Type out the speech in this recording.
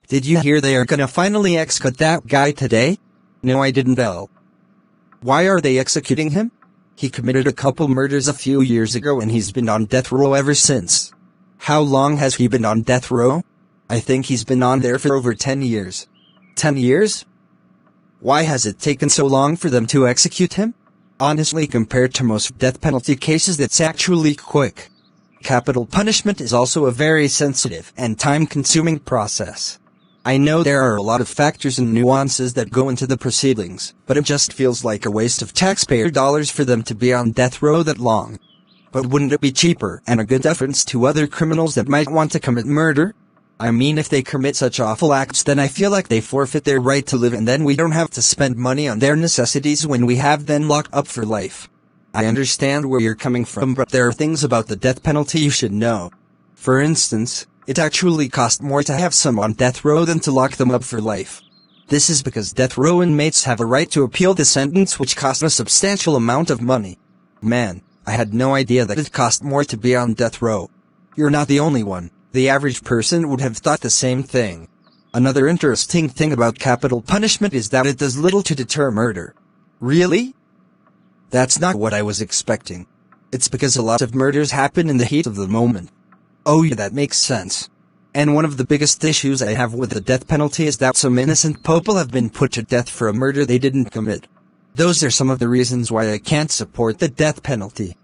Did you hear they are gonna finally execute that guy today? No, I didn't know. Why are they executing him? He committed a couple murders a few years ago and he's been on death row ever since. How long has he been on death row? I think he's been on there for over 10 years. 10 years? Why has it taken so long for them to execute him? Honestly, compared to most death penalty cases, that's actually quick. Capital punishment is also a very sensitive and time-consuming process. I know there are a lot of factors and nuances that go into the proceedings, but it just feels like a waste of taxpayer dollars for them to be on death row that long. But wouldn't it be cheaper and a good deference to other criminals that might want to commit murder? I mean, if they commit such awful acts, then I feel like they forfeit their right to live, and then we don't have to spend money on their necessities when we have them locked up for life. I understand where you're coming from, but there are things about the death penalty you should know. For instance, it actually costs more to have someone on death row than to lock them up for life. This is because death row inmates have a right to appeal the sentence, which costs a substantial amount of money. Man, I had no idea that it cost more to be on death row. You're not the only one. The average person would have thought the same thing. Another interesting thing about capital punishment is that it does little to deter murder. Really? That's not what I was expecting. It's because a lot of murders happen in the heat of the moment. Oh yeah, that makes sense. And one of the biggest issues I have with the death penalty is that some innocent people have been put to death for a murder they didn't commit. Those are some of the reasons why I can't support the death penalty.